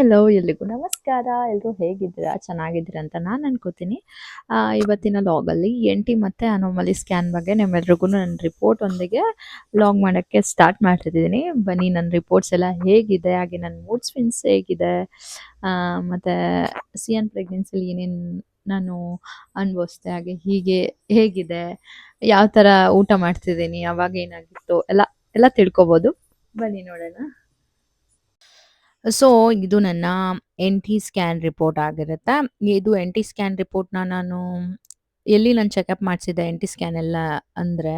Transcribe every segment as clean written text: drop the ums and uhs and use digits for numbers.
Hello ಎಲ್ರಿಗೂ ನಮಸ್ಕಾರ. ಎಲ್ಲರೂ ಹೇಗಿದ್ದೀರಾ? ಚೆನ್ನಾಗಿದ್ದೀರಾ ಅಂತ ನಾನು ಅನ್ಕೋತೀನಿ. ಇವತ್ತಿನ ಲಾಗಲ್ಲಿ ಎನ್-ಟಿ ಮತ್ತೆ ಅನೋಮಲಿ ಸ್ಕ್ಯಾನ್ ಬಗ್ಗೆ ನಿಮ್ಮೆಲ್ರಿಗೂ ನನ್ನ ರಿಪೋರ್ಟ್ ಒಂದಿಗೆ ಲಾಗ್ ಮಾಡೋಕ್ಕೆ ಸ್ಟಾರ್ಟ್ ಮಾಡ್ತಿದ್ದೀನಿ. ಬನ್ನಿ ನನ್ನ ರಿಪೋರ್ಟ್ಸ್ ಎಲ್ಲ ಹೇಗಿದೆ, ಹಾಗೆ ನನ್ನ ಮೂಡ್ ಸ್ವಿಂಗ್ಸ್ ಹೇಗಿದೆ, ಮತ್ತು ಸಿ-ಎನ್ ಪ್ರೆಗ್ನೆನ್ಸಿಲಿ ಏನೇನು ನಾನು ಅನುಭವಿಸ್ದೆ, ಹಾಗೆ ಹೀಗೆ ಹೇಗಿದೆ, ಯಾವ ಥರ ಊಟ ಮಾಡ್ತಿದ್ದೀನಿ, ಅವಾಗ ಏನಾಗಿತ್ತು ಎಲ್ಲ ಎಲ್ಲ ತಿಳ್ಕೊಬೋದು. ಬನ್ನಿ ನೋಡೋಣ. ಸೊ ಇದು ನನ್ನ ಎನ್-ಟಿ ಸ್ಕ್ಯಾನ್ ರಿಪೋರ್ಟ್ ಆಗಿರುತ್ತೆ. ಇದು ಎನ್-ಟಿ ಸ್ಕ್ಯಾನ್ ರಿಪೋರ್ಟ್‌ನ ನಾನು ಎಲ್ಲಿ ನಾನು ಚೆಕಪ್ ಮಾಡಿಸಿದ್ದೆ ಎನ್-ಟಿ ಸ್ಕ್ಯಾನ್ ಎಲ್ಲ ಅಂದರೆ,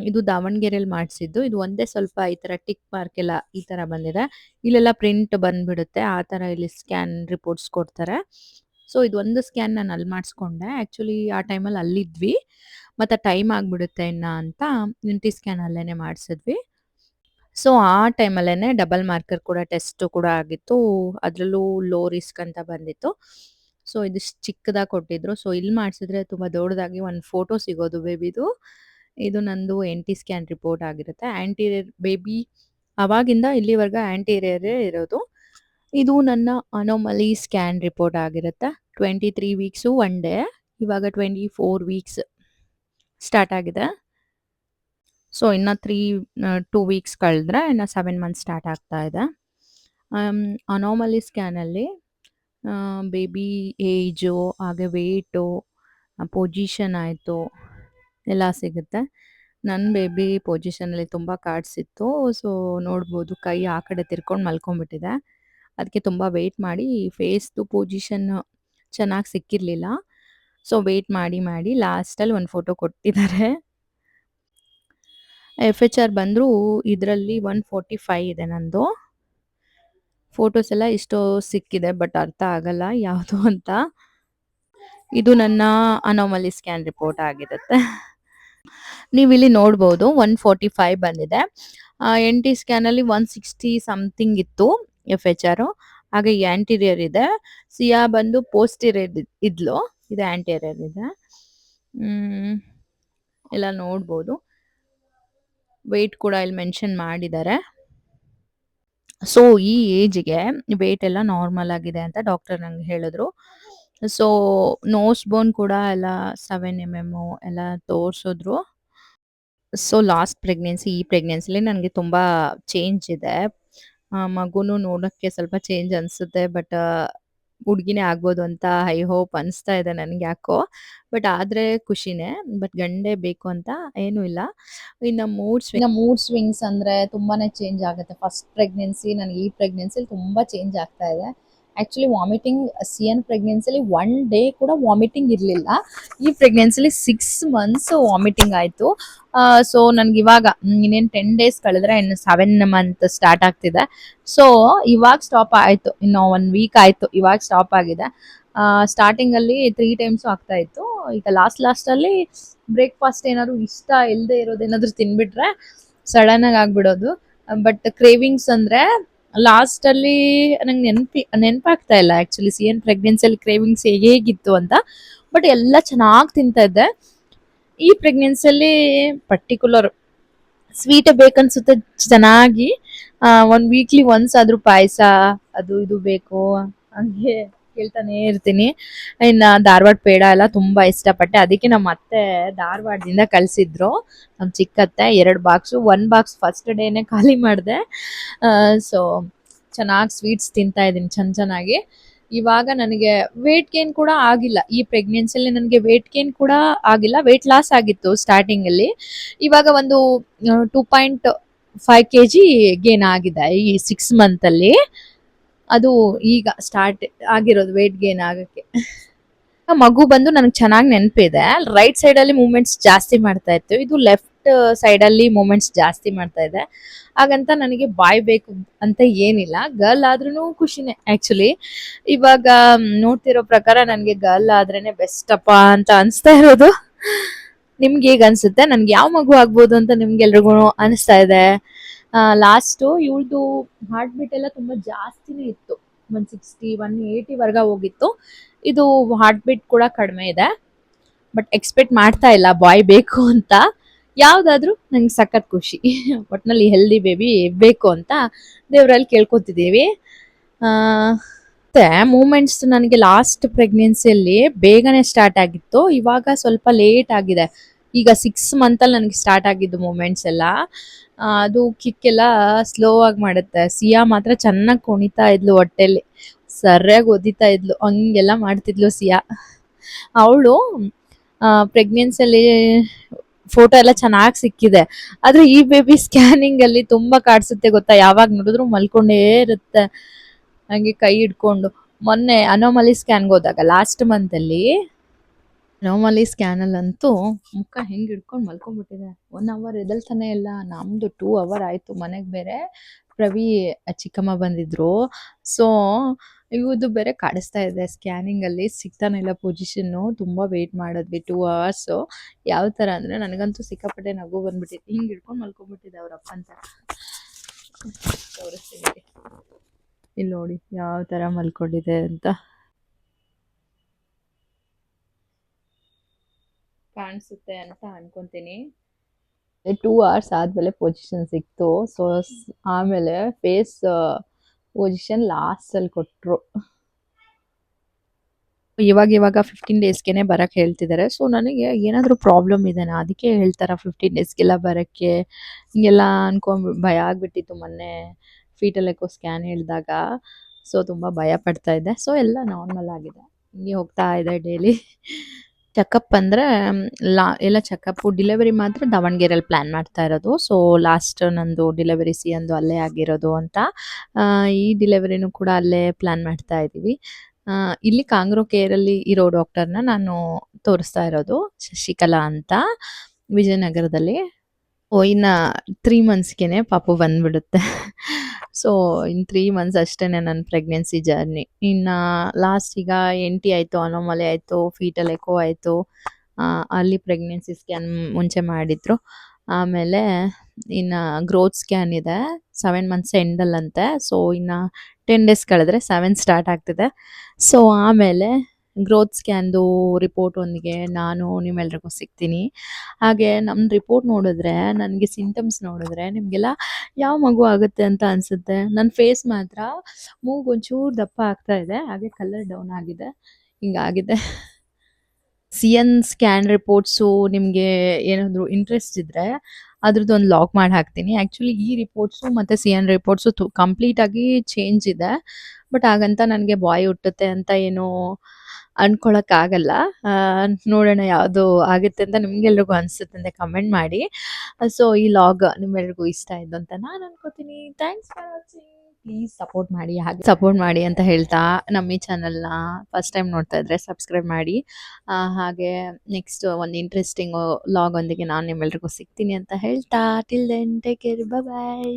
ಇದು ದಾವಣಗೆರೆಯಲ್ಲಿ ಮಾಡಿಸಿದ್ದು. ಇದು ಒಂದೇ ಸ್ವಲ್ಪ ಈ ಥರ ಟಿಕ್ ಮಾರ್ಕ್ ಎಲ್ಲ ಈ ಥರ ಬಂದಿದೆ. ಇಲ್ಲೆಲ್ಲ ಪ್ರಿಂಟ್ ಬಂದ್ಬಿಡುತ್ತೆ. ಆ ಥರ ಇಲ್ಲಿ ಸ್ಕ್ಯಾನ್ ರಿಪೋರ್ಟ್ಸ್ ಕೊಡ್ತಾರೆ. ಸೊ ಇದೊಂದು ಸ್ಕ್ಯಾನ್ ನಾನು ಅಲ್ಲಿ ಮಾಡಿಸ್ಕೊಂಡೆ. ಆ್ಯಕ್ಚುಲಿ ಆ ಟೈಮಲ್ಲಿ ಅಲ್ಲಿದ್ವಿ. ಮತ್ತು ಟೈಮ್ ಆಗಿಬಿಡುತ್ತೆ ಇನ್ನು ಅಂತ ಎನ್-ಟಿ ಸ್ಕ್ಯಾನ್ ಅಲ್ಲೇ ಮಾಡಿಸಿದ್ವಿ. ಸೊ ಆ ಟೈಮಲ್ಲೇನೆ ಡಬಲ್ ಮಾರ್ಕರ್ ಕೂಡ ಟೆಸ್ಟ್ ಕೂಡ ಆಗಿತ್ತು. ಅದರಲ್ಲೂ ಲೋ ರಿಸ್ಕ್ ಅಂತ ಬಂದಿತ್ತು. ಸೊ ಇದಿಷ್ಟು ಚಿಕ್ಕದಾಗಿ ಕೊಟ್ಟಿದ್ರು. ಸೊ ಇಲ್ಲಿ ಮಾಡಿಸಿದ್ರೆ ತುಂಬ ದೊಡ್ಡದಾಗಿ ಒಂದು ಫೋಟೋ ಸಿಗೋದು ಬೇಬಿದು. ಇದು ನಂದು ಎನ್-ಟಿ ಸ್ಕ್ಯಾನ್ ರಿಪೋರ್ಟ್ ಆಗಿರುತ್ತೆ. ಆಂಟೀರಿಯರ್ ಬೇಬಿ ಅವಾಗಿಂದ ಇಲ್ಲಿವರೆಗೆ ಆಂಟೀರಿಯರೇ ಇರೋದು. ಇದು ನನ್ನ ಅನೋಮಲಿ ಸ್ಕ್ಯಾನ್ ರಿಪೋರ್ಟ್ ಆಗಿರುತ್ತೆ. 23 ವೀಕ್ಸು 1 ಡೇ. ಇವಾಗ 24 ವೀಕ್ಸ್ ಸ್ಟಾರ್ಟ್ ಆಗಿದೆ. ಸೊ ಇನ್ನು 2 ವೀಕ್ಸ್ ಕಳೆದ್ರೆ ಇನ್ನು 7 ಮಂತ್ಸ್ ಸ್ಟಾರ್ಟ್ ಆಗ್ತಾ ಇದೆ. ಅನೋಮಲಿ ಸ್ಕ್ಯಾನಲ್ಲಿ ಬೇಬಿ ಏಜು, ಹಾಗೆ ವೆಯ್ಟು, ಪೊಸಿಷನ್ ಆಯಿತು ಎಲ್ಲ ಸಿಗುತ್ತೆ. ನನ್ನ ಬೇಬಿ ಪೊಸಿಷನಲ್ಲಿ ತುಂಬ ಕಾಡ್ಸಿತ್ತು. ಸೊ ನೋಡ್ಬೋದು ಕೈ ಆ ಕಡೆ ತಿರ್ಕೊಂಡು ಮಲ್ಕೊಂಡ್ಬಿಟ್ಟಿದೆ. ಅದಕ್ಕೆ ತುಂಬ ವೆಯ್ಟ್ ಮಾಡಿ ಫೇಸ್ದು ಪೊಸಿಷನ್ ಚೆನ್ನಾಗಿ ಸಿಕ್ಕಿರಲಿಲ್ಲ. ಸೊ ವೆಯ್ಟ್ ಮಾಡಿ ಲಾಸ್ಟಲ್ಲಿ ಒಂದು ಫೋಟೋ ಕೊಟ್ಟಿದ್ದಾರೆ. FHR ಬಂದರೂ ಇದರಲ್ಲಿ 145 ಇದೆ ನಂದು. ಫೋಟೋಸ್ ಎಲ್ಲ ಇಷ್ಟೋ ಸಿಕ್ಕಿದೆ, ಬಟ್ ಅರ್ಥ ಆಗಲ್ಲ ಯಾವುದು ಅಂತ. ಇದು ನನ್ನ ಅನೋಮಲಿ ಸ್ಕ್ಯಾನ್ ರಿಪೋರ್ಟ್ ಆಗಿರುತ್ತೆ. ನೀವಿಲ್ಲಿ ನೋಡ್ಬೋದು 145 ಬಂದಿದೆ. ಎನ್-ಟಿ ಸ್ಕ್ಯಾನಲ್ಲಿ 160 ಸಮಥಿಂಗ್ ಇತ್ತು FHR. ಹಾಗೆ ಆಂಟೀರಿಯರ್ ಇದೆ. ಸಿಯಾ ಬಂದು ಪೋಸ್ಟೀರಿಯರ್ ಇದ್ಲು, ಇದು ಆಂಟೀರಿಯರ್ ಇದೆ. ಎಲ್ಲ ನೋಡ್ಬೋದು. ವೆಯ್ಟ್ ಕೂಡ ಇಲ್ಲಿ ಮೆನ್ಷನ್ ಮಾಡಿದ್ದಾರೆ. ಸೊ ಈ ಏಜ್ಗೆ ವೆಯ್ಟ್ ಎಲ್ಲ ನಾರ್ಮಲ್ ಆಗಿದೆ ಅಂತ ಡಾಕ್ಟರ್ ನಂಗೆ ಹೇಳಿದ್ರು. ಸೊ ನೋಸ್ ಬೋನ್ ಕೂಡ ಎಲ್ಲ 7 mm ಎಲ್ಲ ತೋರಿಸಿದ್ರು. ಸೊ ಲಾಸ್ಟ್ ಪ್ರೆಗ್ನೆನ್ಸಿ, ಈ ಪ್ರೆಗ್ನೆನ್ಸಿಲಿ ನನಗೆ ತುಂಬ ಚೇಂಜ್ ಇದೆ. ಮಗುನು ನೋಡೋಕ್ಕೆ ಸ್ವಲ್ಪ ಚೇಂಜ್ ಅನಿಸುತ್ತೆ, ಬಟ್ ಹುಡುಗಿನೇ ಆಗ್ಬೋದು ಅಂತ ಐ ಹೋಪ್ ಅನಿಸ್ತಾ ಇದೆ ನನಗೆ ಯಾಕೋ. ಬಟ್ ಆದರೆ ಖುಷಿನೇ. ಬಟ್ ಗಂಡೇ ಬೇಕು ಅಂತ ಏನೂ ಇಲ್ಲ. ಇನ್ನು ಮೂಡ್ ಸ್ವಿಂಗ್ಸ್ ಅಂದರೆ ತುಂಬಾ ಚೇಂಜ್ ಆಗುತ್ತೆ. ಫಸ್ಟ್ ಪ್ರೆಗ್ನೆನ್ಸಿ ನನಗೆ ಈ ಪ್ರೆಗ್ನೆನ್ಸಿಲಿ ತುಂಬ ಚೇಂಜ್ ಆಗ್ತಾ ಇದೆ. ಆ್ಯಕ್ಚುಲಿ ವಾಮಿಟಿಂಗ್ ಸಿ-ಎನ್ ಪ್ರೆಗ್ನೆನ್ಸಿಲಿ 1 ಡೇ ಕೂಡ ವಾಮಿಟಿಂಗ್ ಇರಲಿಲ್ಲ. ಈ ಪ್ರೆಗ್ನೆನ್ಸಿಲಿ 6 ಮಂತ್ಸ್ ವಾಮಿಟಿಂಗ್ ಆಯಿತು. ಸೊ ನನಗೆ ಇವಾಗ ಇನ್ನೇನು 10 ಡೇಸ್ ಕಳೆದ್ರೆ ಇನ್ನು 7 ಮಂತ್ ಸ್ಟಾರ್ಟ್ ಆಗ್ತಿದೆ. ಸೊ ಇವಾಗ ಸ್ಟಾಪ್ ಆಯಿತು, ಇನ್ನು 1 ವೀಕ್ ಆಯಿತು, ಇವಾಗ ಸ್ಟಾಪ್ ಆಗಿದೆ. ಸ್ಟಾರ್ಟಿಂಗಲ್ಲಿ 3 ಟೈಮ್ಸು ಆಗ್ತಾ ಇತ್ತು. ಈಗ ಲಾಸ್ಟಲ್ಲಿ ಬ್ರೇಕ್ಫಾಸ್ಟ್ ಏನಾದ್ರು ಇಷ್ಟ ಇಲ್ಲದೆ ಇರೋದೇನಾದರೂ ತಿನ್ಬಿಟ್ರೆ ಸಡನ್ನಾಗಿ ಆಗಿಬಿಡೋದು. ಬಟ್ ಕ್ರೇವಿಂಗ್ಸ್ ಅಂದರೆ ಲಾಸ್ಟಲ್ಲಿ ನಂಗೆ ನೆನಪಾಗ್ತಾ ಇಲ್ಲ ಆ್ಯಕ್ಚುಲಿ ಸಿ-ಎನ್ ಪ್ರೆಗ್ನೆನ್ಸಿಯಲ್ಲಿ ಕ್ರೇವಿಂಗ್ಸ್ ಹೇಗಿತ್ತು ಅಂತ. ಬಟ್ ಎಲ್ಲ ಚೆನ್ನಾಗಿ ತಿಂತಾ ಇದ್ದೆ. ಈ ಪ್ರೆಗ್ನೆನ್ಸಿಯಲ್ಲಿ ಪರ್ಟಿಕ್ಯುಲರ್ ಸ್ವೀಟ್ ಬೇಕನ್ಸುತ್ತೆ ಚೆನ್ನಾಗಿ. 1 ವೀಕ್ಲಿ ಒನ್ಸ್ ಆದರೂ ಪಾಯಸ ಅದು ಇದು ಬೇಕು ಹಂಗೆ ಕೇಳ್ತಾನೆ ಇರ್ತೀನಿ. ಇನ್ನು ಧಾರವಾಡ ಪೇಡ ಎಲ್ಲ ತುಂಬ ಇಷ್ಟಪಟ್ಟೆ. ಅದಕ್ಕೆ ನಮ್ಮ ಅತ್ತೆ ಧಾರವಾಡದಿಂದ ಕಳಿಸಿದ್ರು ನಮ್ಮ ಚಿಕ್ಕತ್ತೆ 2 ಬಾಕ್ಸು. 1 ಬಾಕ್ಸ್ ಫಸ್ಟ್ ಡೇನೇ ಖಾಲಿ ಮಾಡಿದೆ. ಸೊ ಚೆನ್ನಾಗಿ ಸ್ವೀಟ್ಸ್ ತಿಂತಾ ಇದ್ದೀನಿ ಚೆನ್ನಾಗಿ. ಇವಾಗ ನನಗೆ ವೆಯ್ಟ್ ಗೇನ್ ಕೂಡ ಆಗಿಲ್ಲ. ಈ ಪ್ರೆಗ್ನೆನ್ಸಿಯಲ್ಲಿ ನನಗೆ ವೆಯ್ಟ್ ಗೇನ್ ಕೂಡ ಆಗಿಲ್ಲ. ವೆಯ್ಟ್ ಲಾಸ್ ಆಗಿತ್ತು ಸ್ಟಾರ್ಟಿಂಗಲ್ಲಿ. ಇವಾಗ ಒಂದು 2.5 kg ಗೇನ್ ಆಗಿದೆ ಈ 6 ಮಂತಲ್ಲಿ. ಅದು ಈಗ ಸ್ಟಾರ್ಟ್ ಆಗಿರೋದು ವೆಯ್ಟ್ ಗೇನ್ ಆಗೋಕ್ಕೆ. ಮಗು ಬಂದು ನನಗೆ ಚೆನ್ನಾಗಿ ನೆನಪಿದೆ, ರೈಟ್ ಸೈಡಲ್ಲಿ ಮೂಮೆಂಟ್ಸ್ ಜಾಸ್ತಿ ಮಾಡ್ತಾ ಇತ್ತು, ಇದು ಲೆಫ್ಟ್ ಸೈಡಲ್ಲಿ ಮೂಮೆಂಟ್ಸ್ ಜಾಸ್ತಿ ಮಾಡ್ತಾ ಇದೆ. ಹಾಗಂತ ನನಗೆ ಬಾಯ್ ಬೇಕು ಅಂತ ಏನಿಲ್ಲ, ಗರ್ಲ್ ಆದ್ರೂ ಖುಷಿನೇ ಆ್ಯಕ್ಚುಲಿ. ಇವಾಗ ನೋಡ್ತಿರೋ ಪ್ರಕಾರ ನನಗೆ ಗರ್ಲ್ ಆದ್ರೇ ಬೆಸ್ಟ್ ಅಪ್ಪ ಅಂತ ಅನಿಸ್ತಾ ಇರೋದು. ನಿಮ್ಗೆ ಹೇಗೆ ಅನಿಸುತ್ತೆ? ನನಗೆ ಯಾವ ಮಗು ಆಗ್ಬೋದು ಅಂತ ನಿಮ್ಗೆಲ್ರಿಗೂ ಅನಿಸ್ತಾ ಇದೆ? ಲಾಸ್ಟು ಇವಳದು ಹಾರ್ಟ್ ಬೀಟ್ ಎಲ್ಲ ತುಂಬ ಜಾಸ್ತಿನೇ ಇತ್ತು, 160 180 ಹೋಗಿತ್ತು. ಇದು ಹಾರ್ಟ್ ಬೀಟ್ ಕೂಡ ಕಡಿಮೆ ಇದೆ. ಬಟ್ ಎಕ್ಸ್ಪೆಕ್ಟ್ ಮಾಡ್ತಾ ಇಲ್ಲ ಬಾಯ್ ಬೇಕು ಅಂತ. ಯಾವುದಾದ್ರೂ ನಂಗೆ ಸಖತ್ ಖುಷಿ. ಒಟ್ಟಿನಲ್ಲಿ ಹೆಲ್ದಿ ಬೇಬಿ ಬೇಕು ಅಂತ ದೇವರಲ್ಲಿ ಕೇಳ್ಕೊತಿದ್ದೀವಿ. ಆ ಮತ್ತೆ ಮೂಮೆಂಟ್ಸ್ ನನಗೆ ಲಾಸ್ಟ್ ಪ್ರೆಗ್ನೆನ್ಸಿಯಲ್ಲಿ ಬೇಗನೆ ಸ್ಟಾರ್ಟ್ ಆಗಿತ್ತು. ಇವಾಗ ಸ್ವಲ್ಪ ಲೇಟ್ ಆಗಿದೆ. ಈಗ 6 ಮಂತಲ್ಲಿ ನನಗೆ ಸ್ಟಾರ್ಟ್ ಆಗಿದ್ದು ಮೂಮೆಂಟ್ಸ್ ಎಲ್ಲ. ಅದು ಕಿಕ್ ಎಲ್ಲ ಸ್ಲೋ ಆಗಿ ಮಾಡುತ್ತೆ. ಸಿಯಾ ಮಾತ್ರ ಚೆನ್ನಾಗಿ ಕುಣಿತಾ ಇದ್ಲು ಹೊಟ್ಟೆಲಿ. ಸರ್ಯಾಗಿ ಒದಿತಾ ಇದ್ಲು. ಹಂಗೆಲ್ಲ ಮಾಡ್ತಿದ್ಲು ಸಿಯಾ. ಅವಳು ಪ್ರೆಗ್ನೆನ್ಸಿಯಲ್ಲಿ ಫೋಟೋ ಎಲ್ಲ ಚೆನ್ನಾಗಿ ಸಿಕ್ಕಿದೆ. ಆದ್ರೆ ಈ ಬೇಬಿ ಸ್ಕ್ಯಾನಿಂಗ್ ಅಲ್ಲಿ ತುಂಬಾ ಕಾಡ್ಸುತ್ತೆ ಗೊತ್ತಾ, ಯಾವಾಗ ನೋಡಿದ್ರು ಮಲ್ಕೊಂಡೇ ಇರುತ್ತೆ ಹಂಗೆ ಕೈ ಹಿಡ್ಕೊಂಡು. ಮೊನ್ನೆ ಅನೋಮಲಿ ಸ್ಕ್ಯಾನ್ಗೆ ಹೋದಾಗ ಲಾಸ್ಟ್ ಮಂತ್ ಅಲ್ಲಿ ಅನೋಮಲಿ ಸ್ಕ್ಯಾನ್ ಅಲ್ಲಂತೂ ಮುಖ ಹೆಂಗ್ ಹಿಡ್ಕೊಂಡು ಮಲ್ಕೊಂಡ್ಬಿಟ್ಟಿದೆ. 1 ಅವರ್ ಎದಲ್ತಾನೆ ಇಲ್ಲ. ನಮ್ದು 2 ಅವರ್ ಆಯ್ತು. ಮನೆಗೆ ಬೇರೆ ಪ್ರವಿ ಚಿಕ್ಕಮ್ಮ ಬಂದಿದ್ರು. ಸೊ ಇವ್ದು ಬೇರೆ ಕಾಡಿಸ್ತಾ ಇದೆ ಸ್ಕ್ಯಾನಿಂಗ್ ಅಲ್ಲಿ. ಸಿಗ್ತಾನೆ ಇಲ್ಲ ಪೊಸಿಷನ್ನು. ತುಂಬಾ ವೇಟ್ ಮಾಡಿದ್ವಿ 2 ಅವರ್ಸ್. ಯಾವ ತರ ಅಂದ್ರೆ ನನಗಂತೂ ಸಿಕ್ಕಾಪಟ್ಟೆ ನಗು ಬಂದ್ಬಿಟ್ಟಿತ್ತು. ಹಿಂಗ್ ಹಿಡ್ಕೊಂಡು ಮಲ್ಕೊಂಡ್ಬಿಟ್ಟಿದೆ ಅವ್ರ ಅಪ್ಪ ಅಂತ. ತೋರಿಸ್ತೀನಿ ಇಲ್ಲಿ ನೋಡಿ ಯಾವ ತರ ಮಲ್ಕೊಂಡಿದೆ ಅಂತ. ಕಾಣಿಸುತ್ತೆ ಅಂತ ಅನ್ಕೊಂತೀನಿ. 2 ಅವರ್ಸ್ ಆದ್ಮೇಲೆ ಪೊಸಿಷನ್ ಸಿಕ್ತು. ಸೊ ಆಮೇಲೆ ಫೇಸ್ ಪೊಸಿಷನ್ ಲಾಸ್ಟ್ ಅಲ್ಲಿ ಕೊಟ್ರು. ಇವಾಗ 15 ಡೇಸ್ಗೆನೆ ಬರಕ್ ಹೇಳ್ತಿದ್ದಾರೆ. ಸೊ ನನಗೆ ಏನಾದರೂ ಪ್ರಾಬ್ಲಮ್ ಇದೆನಾ ಅದಕ್ಕೆ ಹೇಳ್ತಾರ 15 ಡೇಸ್ಗೆಲ್ಲ ಬರಕ್ಕೆ, ಹಿಂಗೆಲ್ಲ ಅನ್ಕೊಂಡ್ ಭಯ ಆಗ್ಬಿಟ್ಟಿತ್ತು ಮೊನ್ನೆ ಫೀಟಲ್ ಎಕೋ ಸ್ಕ್ಯಾನ್ ಹೇಳಿದಾಗ. ಸೊ ತುಂಬಾ ಭಯ ಪಡ್ತಾ ಇದ್ದೆ. ಸೊ ಎಲ್ಲ ನಾರ್ಮಲ್ ಆಗಿದೆ. ಹಿಂಗೆ ಹೋಗ್ತಾ ಇದೆ ಡೈಲಿ. ಚೆಕಪ್ ಅಂದ್ರೆ ಎಲ್ಲ ಚೆಕಪ್. ಡೆಲಿವರಿ ಮಾತ್ರ ದಾವಣಗೆರೆಯಲ್ಲಿ ಪ್ಲಾನ್ ಮಾಡ್ತಾ ಇರೋದು. ಸೊ ಲಾಸ್ಟ್ ನಂದು ಡೆಲಿವರಿ ಸಿಯಂದು ಅಲ್ಲೇ ಆಗಿರೋದು ಅಂತ. ಈ ಡೆಲಿವರಿನೂ ಕೂಡ ಅಲ್ಲೇ ಪ್ಲಾನ್ ಮಾಡ್ತಾ ಇದ್ದೀವಿ. ಇಲ್ಲಿ ಕಾಂಗ್ರೋ ಕೇರಲ್ಲಿ ಇರೋ ಡಾಕ್ಟರ್ನ ನಾನು ತೋರಿಸ್ತಾ ಇರೋದು, ಶಶಿಕಲಾ ಅಂತ, ವಿಜಯನಗರದಲ್ಲಿ. ಇನ್ನ 3 ಮಂತ್ಸ್ಗೆನೆ ಪಾಪು ಬಂದ್ಬಿಡುತ್ತೆ. ಸೊ ಇನ್ 3 ಮಂತ್ಸ್ ಅಷ್ಟೇನೆ ನನ್ನ ಪ್ರೆಗ್ನೆನ್ಸಿ ಜರ್ನಿ. ಇನ್ನ ಲಾಸ್ಟ್ ಈಗ NT ಆಯ್ತು, ಅನೋಮಲಿ ಆಯ್ತು, ಫೀಟಲ್ ಎಕೋ ಆಯ್ತು. ಅಲ್ಲಿ ಪ್ರೆಗ್ನೆನ್ಸಿ ಸ್ಕ್ಯಾನ್ ಮುಂಚೆ ಮಾಡಿದ್ರು. ಆಮೇಲೆ ಇನ್ನ ಗ್ರೋತ್ ಸ್ಕ್ಯಾನ್ ಇದೆ 7 ಮಂತ್ಸ್ ಎಂಡಲ್ಲಂತೆ. ಸೊ ಇನ್ನ 10 ಡೇಸ್ ಕಳೆದ್ರೆ 7 ಸ್ಟಾರ್ಟ್ ಆಗ್ತಿದೆ. ಸೊ ಆಮೇಲೆ ಗ್ರೋತ್ ಸ್ಕ್ಯಾನ್ದು ರಿಪೋರ್ಟ್ ಒಂದಿಗೆ ನಾನು ನಿಮ್ಮೆಲ್ರಿಗೂ ಸಿಗ್ತೀನಿ. ಹಾಗೆ ನಮ್ಮ ರಿಪೋರ್ಟ್ ನೋಡಿದ್ರೆ, ನನಗೆ ಸಿಂಟಮ್ಸ್ ನೋಡಿದ್ರೆ ನಿಮಗೆಲ್ಲ ಯಾವ ಮಗು ಆಗುತ್ತೆ ಅಂತ ಅನ್ಸುತ್ತೆ. ನನ್ನ ಫೇಸ್ ಮಾತ್ರ ಮೂಗು ಒಂಚೂರು ದಪ್ಪ ಆಗ್ತಾ ಇದೆ, ಹಾಗೆ ಕಲರ್ ಡೌನ್ ಆಗಿದೆ, ಹಿಂಗಾಗಿದೆ. ಸಿಎನ್ ಸ್ಕ್ಯಾನ್ ರಿಪೋರ್ಟ್ಸು ನಿಮಗೆ ಏನಾದರೂ ಇಂಟ್ರೆಸ್ಟ್ ಇದ್ದರೆ ಅದ್ರದ್ದೊಂದು ಲಾಗ್ ಮಾಡಿ ಹಾಕ್ತೀನಿ. ಆ್ಯಕ್ಚುಲಿ ಈ ರಿಪೋರ್ಟ್ಸು ಮತ್ತು ಸಿಎನ್ ರಿಪೋರ್ಟ್ಸು ಕಂಪ್ಲೀಟಾಗಿ ಚೇಂಜ್ ಇದೆ. ಬಟ್ ಹಾಗಂತ ನನಗೆ ಬಾಯ್ ಹುಟ್ಟುತ್ತೆ ಅಂತ ಏನೂ ಅನ್ಕೊಳಕ್ಕಾಗಲ್ಲ. ನೋಡೋಣ ಯಾವುದು ಆಗುತ್ತೆ ಅಂತ ನಿಮ್ಗೆಲ್ರಿಗೂ ಅನಿಸುತ್ತೆ ಅಂತ ಕಮೆಂಟ್ ಮಾಡಿ. ಸೊ ಈ ಲಾಗ್ ನಿಮ್ಮೆಲ್ರಿಗೂ ಇಷ್ಟ ಆಯಿತು ಅಂತ ನಾನು ಅನ್ಕೋತೀನಿ. Thanks for watching. Please support ಮಾಡಿ, ಹಾಗೆ ಸಪೋರ್ಟ್ ಮಾಡಿ ಅಂತ ಹೇಳ್ತಾ, ನಮ್ಮ ಈ ಚಾನಲ್ನ ಫಸ್ಟ್ ಟೈಮ್ ನೋಡ್ತಾ ಇದ್ರೆ ಸಬ್ಸ್ಕ್ರೈಬ್ ಮಾಡಿ. ಹಾಗೆ ನೆಕ್ಸ್ಟ್ ಒಂದು ಇಂಟ್ರೆಸ್ಟಿಂಗ್ ಲಾಗ್ ಒಂದಿಗೆ ನಾನು ನಿಮ್ಮೆಲ್ರಿಗೂ ಸಿಗ್ತೀನಿ ಅಂತ ಹೇಳ್ತಾ, ಟಿಲ್ ದೆನ್ ಟೇಕ್ ಕೇರ್, ಬಾಯ್.